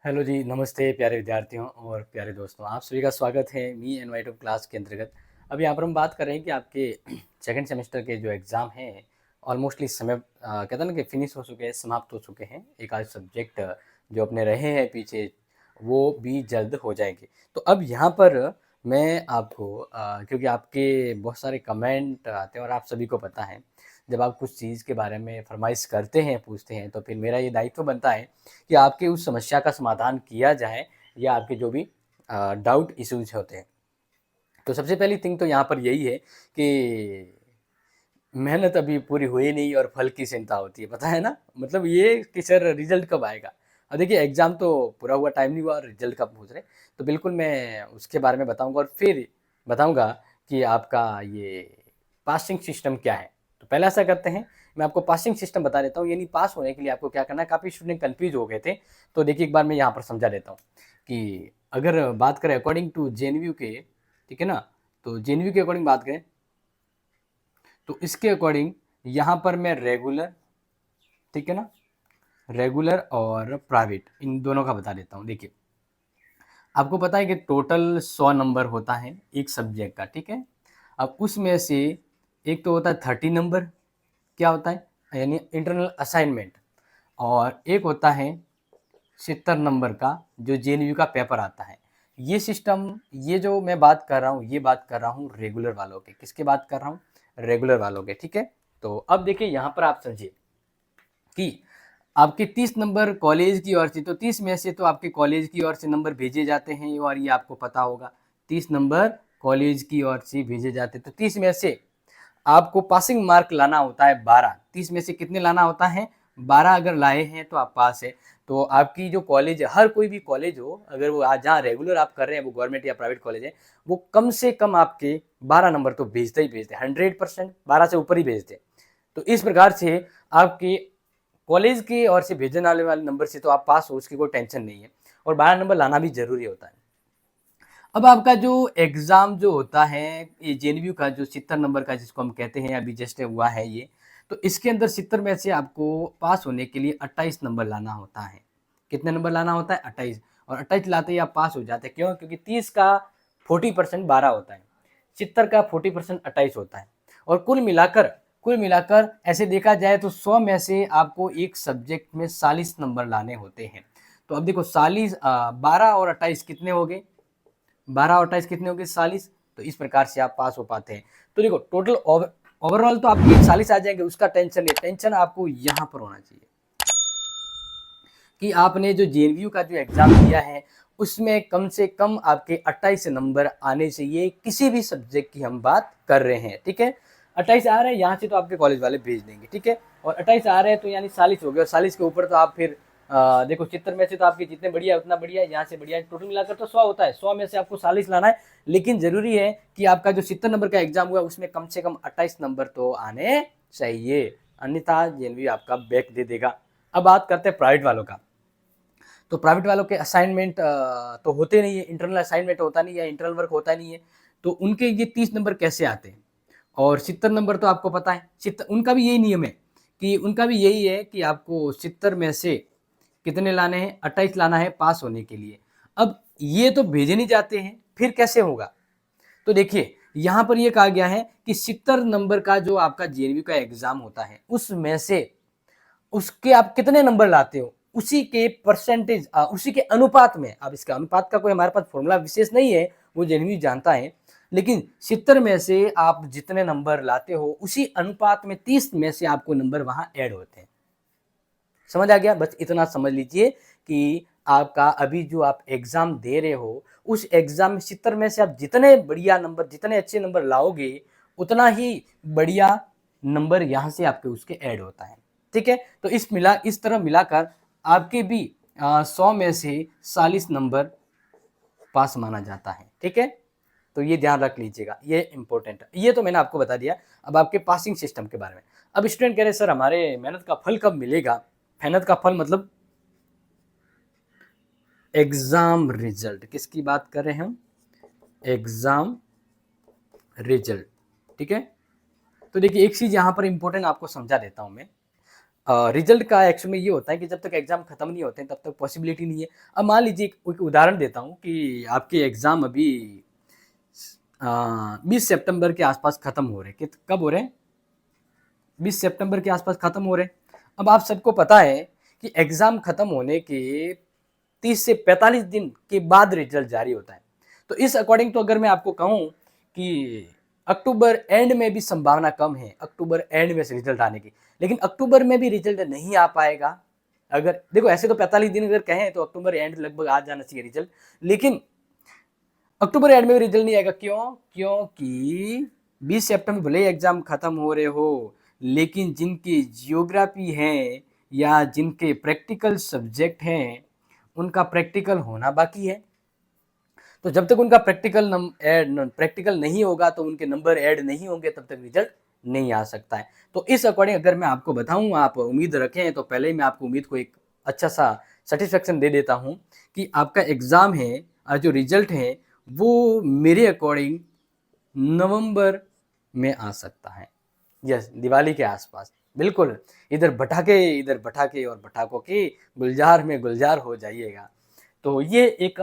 Hello जी, नमस्ते प्यारे विद्यार्थियों और प्यारे दोस्तों। आप सभी का स्वागत है मी एनवाइट ऑफ क्लास के अंतर्गत। अब यहाँ पर हम बात कर रहे हैं कि आपके सेकंड सेमेस्टर के जो एग्ज़ाम हैं ऑलमोस्टली समय कहते हैं ना कि फिनिश हो चुके हैं, समाप्त हो चुके हैं। एक आध सब्जेक्ट जो अपने रहे हैं पीछे वो भी जल्द हो जाएंगे। तो अब यहाँ पर मैं आपको क्योंकि आपके बहुत सारे कमेंट आते हैं और आप सभी को पता है जब आप कुछ चीज़ के बारे में फरमाइश करते हैं, पूछते हैं, तो फिर मेरा ये दायित्व बनता है कि आपके उस समस्या का समाधान किया जाए या आपके जो भी डाउट इश्यूज होते हैं। तो सबसे पहली थिंग तो यहाँ पर यही है कि मेहनत अभी पूरी हुई नहीं और फल की चिंता होती है, पता है ना? मतलब ये कि सर रिजल्ट कब आएगा? अब देखिए एग्ज़ाम तो पूरा हुआ टाइम नहीं हुआ और रिजल्ट कब पूछ रहे, तो बिल्कुल मैं उसके बारे में बताऊंगा और फिर बताऊंगा कि आपका ये पासिंग सिस्टम क्या है। तो पहले ऐसा करते हैं, मैं आपको पासिंग सिस्टम बता देता हूँ, यानी पास होने के लिए आपको क्या करना है। काफ़ी स्टूडेंट कन्फ्यूज हो गए थे, तो देखिए एक बार मैं यहाँ पर समझा देता हूँ कि अगर बात करें अकॉर्डिंग टू जेएनयू के, ठीक है ना, तो जेएनयू के अकॉर्डिंग बात करें तो इसके अकॉर्डिंग यहाँ पर मैं रेगुलर, ठीक है ना, रेगुलर और प्राइवेट इन दोनों का बता देता हूँ। देखिए आपको पता है कि टोटल 100 नंबर होता है एक सब्जेक्ट का, ठीक है। अब उसमें से एक तो होता है 30 नंबर, क्या होता है, यानी इंटरनल असाइनमेंट, और एक होता है 70 नंबर का जो जेएनयू का पेपर आता है। ये सिस्टम, ये जो मैं बात कर रहा हूँ, ये बात कर रहा हूँ रेगुलर वालों के। किसके बात कर रहा हूँ? रेगुलर वालों के, ठीक है। तो अब देखिए यहाँ पर आप समझिए कि आपके 30 नंबर कॉलेज की ओर से, तो 30 में से तो आपके कॉलेज की ओर से नंबर भेजे जाते हैं और ये आपको पता होगा। 30 नंबर कॉलेज की ओर से भेजे जाते हैं, तो 30 में से आपको पासिंग मार्क लाना होता है 12। 30 में से कितने लाना होता है? 12 अगर लाए हैं तो आप पास है। तो आपकी जो कॉलेज है, हर कोई भी कॉलेज हो, अगर वो आज जहाँ रेगुलर आप कर रहे हैं वो गवर्नमेंट या प्राइवेट कॉलेज है, वो कम से कम आपके 12 नंबर तो भेजते ही भेजते, 100% 12 से ऊपर ही भेजते। तो इस प्रकार से आपके कॉलेज की ओर से भेजने वाले नंबर से तो आप पास हो, उसकी कोई टेंशन नहीं है, और 12 नंबर लाना भी जरूरी होता है। अब आपका जो एग्जाम जो होता है, ये जेएनयू का जो 70 नंबर का जिसको हम कहते हैं, अभी जस्ट हुआ है ये, तो इसके अंदर 70 में से आपको पास होने के लिए 28 नंबर लाना होता है। कितने नंबर लाना होता है? 28। और 28 लाते ही आप पास हो जाते हैं। क्यों? क्योंकि 30 का 40% 12 होता है, 70 का 40% 28 होता है। और कुल मिलाकर ऐसे देखा जाए तो 100 में से आपको एक सब्जेक्ट में 40 नंबर लाने होते हैं। तो अब देखो 40, 12 और 28 कितने हो गए? 12 और 28 कितने हो गए? 40। तो इस प्रकार से आप पास हो पाते हैं। तो देखो टोटल ओवरऑल तो आपके 40 आ जाएंगे, उसका टेंशन नहीं, टेंशन आपको यहाँ पर होना चाहिए कि आपने जो जेएनयू का जो एग्जाम दिया है उसमें कम से कम आपके 28 नंबर आने चाहिए, किसी भी सब्जेक्ट की हम बात कर रहे हैं, ठीक है। 28 आ रहे हैं यहाँ से तो आपके कॉलेज वाले भेज देंगे, ठीक है। और 28 आ रहे हैं तो यानी 40 हो गए, और 40 के ऊपर तो आप फिर देखो 70 में से तो आपके जितने बढ़िया है उतना बढ़िया है, यहाँ से बढ़िया है, टोटल मिलाकर तो 100 होता है। 100 में से आपको 40 लाना है, लेकिन जरूरी है कि आपका जो 70 नंबर का एग्जाम हुआ उसमें कम से कम 28 नंबर तो आने चाहिए, अन्यथा जेएनयू आपका बैक दे देगा। अब बात करते हैं प्राइवेट वालों का। तो प्राइवेट वालों के असाइनमेंट तो होते नहीं है, इंटरनल असाइनमेंट होता नहीं है, इंटरनल वर्क होता नहीं है, तो उनके ये 30 नंबर कैसे आते हैं? और 70 नंबर तो आपको पता है, 70 उनका भी यही नियम है कि उनका भी यही है कि आपको 70 में से कितने लाने हैं? 28 लाना है पास होने के लिए। अब ये तो भेजे नहीं जाते हैं, फिर कैसे होगा? तो देखिए यहां पर ये कहा गया है कि 70 नंबर का जो आपका जेएनयू का एग्जाम होता है उसमें से उसके आप कितने नंबर लाते हो, उसी के परसेंटेज, उसी के अनुपात में। अब इसका अनुपात का कोई हमारे पास फॉर्मूला विशेष नहीं है, वो जेएनयू जानता है, लेकिन 70 में से आप जितने नंबर लाते हो उसी अनुपात में 30 में से आपको नंबर वहां ऐड होते हैं। समझ आ गया? बस इतना समझ लीजिए कि आपका अभी जो आप एग्जाम दे रहे हो उस एग्जाम में 70 में से आप जितने बढ़िया नंबर, जितने अच्छे नंबर लाओगे उतना ही बढ़िया नंबर यहाँ से आपके उसके ऐड होता है, ठीक है। तो इस तरह मिलाकर आपके भी 100 में से 40 नंबर पास माना जाता है, ठीक है। तो ये ध्यान रख लीजिएगा, ये इंपॉर्टेंट है। ये तो मैंने आपको बता दिया। अब आपके पासिंग सिस्टम के बारे में। अब स्टूडेंट कह रहे सर हमारे मेहनत का फल कब मिलेगा? मेहनत का फल मतलब एग्जाम रिजल्ट, किसकी बात कर रहे हैं हम? एग्जाम रिजल्ट, ठीक है। तो देखिए एक चीज यहां पर इंपॉर्टेंट आपको समझा देता हूं मैं। रिजल्ट का एक्चुअल में ये होता है कि जब तक एग्ज़ाम ख़त्म नहीं होते हैं तब तक पॉसिबिलिटी नहीं है। अब मान लीजिए एक उदाहरण देता हूँ कि आपके एग्ज़ाम अभी 20 सितंबर के आसपास ख़त्म हो रहे हैं। कब हो रहे हैं? 20 सितंबर के आसपास ख़त्म हो रहे हैं। अब आप सबको पता है कि एग्ज़ाम ख़त्म होने के 30 से 45 दिन के बाद रिजल्ट जारी होता है। तो इस अकॉर्डिंग तो अगर मैं आपको कहूँ कि अक्टूबर एंड में भी संभावना कम है, अक्टूबर एंड में से रिजल्ट आने की। लेकिन अक्टूबर में भी रिजल्ट नहीं आ पाएगा। अगर देखो ऐसे तो 45 दिन अगर कहें तो अक्टूबर एंड लगभग आ जाना चाहिए रिजल्ट। लेकिन अक्टूबर एंड में भी रिजल्ट नहीं आएगा, क्यों? क्योंकि 20 सितंबर भले ही एग्जाम खत्म हो रहे हो, लेकिन जिनकी जियोग्राफी है या जिनके प्रैक्टिकल सब्जेक्ट हैं उनका प्रैक्टिकल होना बाकी है। तो जब तक उनका प्रैक्टिकल नहीं होगा तो उनके नंबर ऐड नहीं होंगे, तब तक रिजल्ट नहीं आ सकता है। तो इस अकॉर्डिंग अगर मैं आपको बताऊं, आप उम्मीद रखें, तो पहले ही मैं आपको उम्मीद को एक अच्छा सा सेटिस्फेक्शन दे देता हूं कि आपका एग्जाम है और जो रिजल्ट है वो मेरे अकॉर्डिंग नवंबर में आ सकता है। यस, दिवाली के आसपास बिल्कुल। इधर भटाके और भटाकों के गुलजार में गुलजार हो जाइएगा। तो ये एक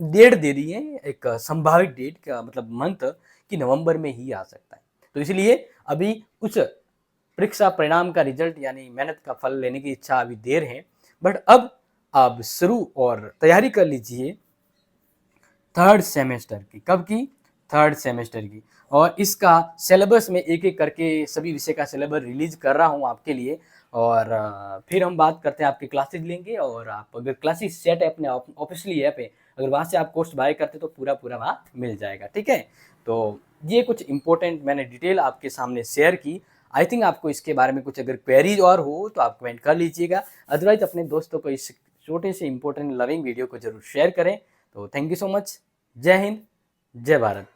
डेट दे दी है, एक संभावित डेट का मतलब मंथ कि नवंबर में ही आ सकता है। तो इसलिए अभी उस परीक्षा परिणाम का रिजल्ट यानी मेहनत का फल लेने की इच्छा अभी देर है, बट अब आप शुरू और तैयारी कर लीजिए थर्ड सेमेस्टर की। कब की? थर्ड सेमेस्टर की। और इसका सिलेबस में एक एक करके सभी विषय का सिलेबस रिलीज कर रहा हूँ आपके लिए। और फिर हम बात करते हैं, आपके क्लासेज लेंगे और आप अगर क्लासेज सेट है अपने ऑफिशियली ऐप है, अगर वहाँ से आप कोर्स बाय करते तो पूरा वहाँ मिल जाएगा। ठीक है, तो ये कुछ इंपॉर्टेंट मैंने डिटेल आपके सामने शेयर की। आई थिंक आपको इसके बारे में कुछ अगर क्वेरीज और हो तो आप कमेंट कर लीजिएगा, अदरवाइज अपने दोस्तों को इस छोटे से इंपॉर्टेंट लर्निंग वीडियो को जरूर शेयर करें। तो थैंक यू सो मच। जय हिंद, जय भारत।